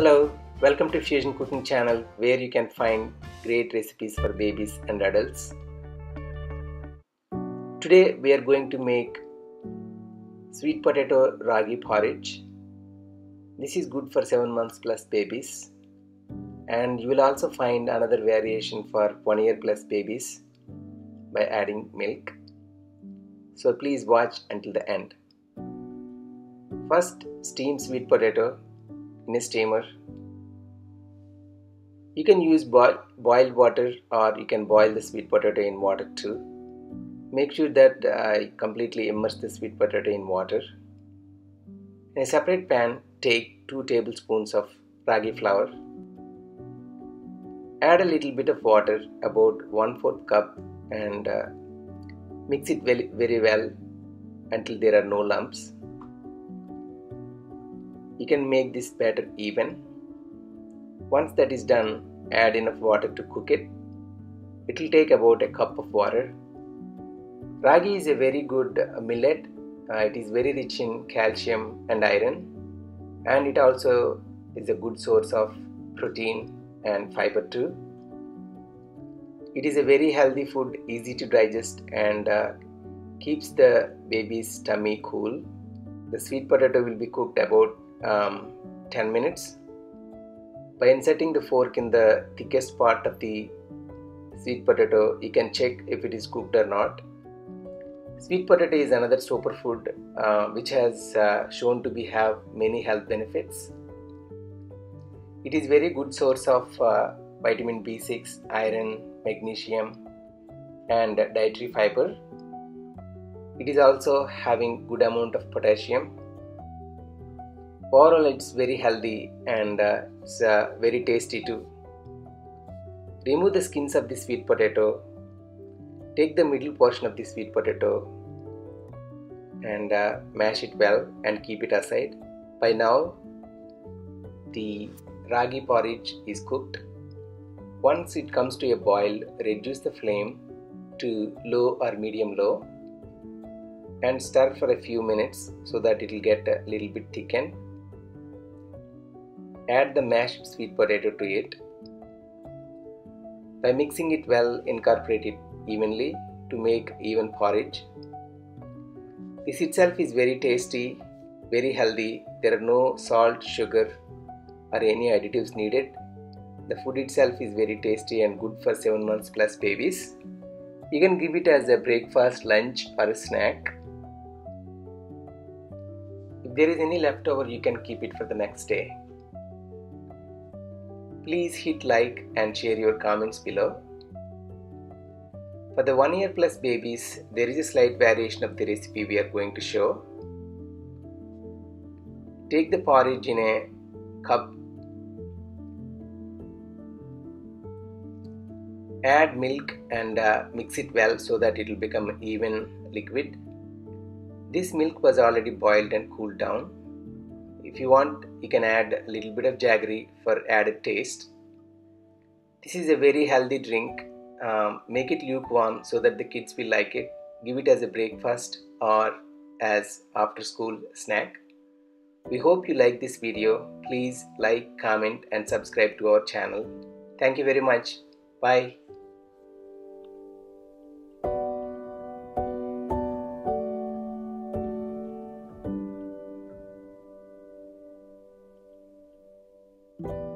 Hello, welcome to Fusion Cooking channel where you can find great recipes for babies and adults. Today we are going to make sweet potato ragi porridge. This is good for 7 months plus babies, and you will also find another variation for 1 year plus babies by adding milk. So please watch until the end. First, steam sweet potato in a steamer. You can use boiled water, or you can boil the sweet potato in water too. Make sure that I completely immerse the sweet potato in water. In a separate pan, take 2 tablespoons of ragi flour. Add a little bit of water, about 1/4 cup, and mix it very well until there are no lumps. You can make this batter even. Once that is done, add enough water to cook it. It will take about a cup of water. Ragi is a very good millet. It is very rich in calcium and iron, and it also is a good source of protein and fiber too. It is a very healthy food, easy to digest, and keeps the baby's tummy cool. The sweet potato will be cooked about 10 minutes. By inserting the fork in the thickest part of the sweet potato, you can check if it is cooked or not. Sweet potato is another superfood which has shown to have many health benefits. It is very good source of vitamin B6, iron, magnesium, and dietary fiber. It is also having good amount of potassium. Overall, it's very healthy and it's very tasty too. Remove the skins of the sweet potato. Take the middle portion of the sweet potato and mash it well and keep it aside. By now, the ragi porridge is cooked. Once it comes to a boil, reduce the flame to low or medium low and stir for a few minutes so that it will get a little bit thickened. Add the mashed sweet potato to it. By mixing it well, incorporate it evenly to make even porridge. This itself is very tasty, very healthy. There are no salt, sugar, or any additives needed. The food itself is very tasty and good for 7 months plus babies. You can give it as a breakfast, lunch, or a snack. If there is any leftover, you can keep it for the next day. Please hit like and share your comments below. For the 1 year plus babies, there is a slight variation of the recipe we are going to show. Take the porridge in a cup. Add milk and mix it well so that it will become even liquid. This milk was already boiled and cooled down. If you want, you can add a little bit of jaggery for added taste. This is a very healthy drink. Make it lukewarm so that the kids will like it. Give it as a breakfast or as after school snack. We hope you like this video. Please like, comment, and subscribe to our channel. Thank you very much. Bye. You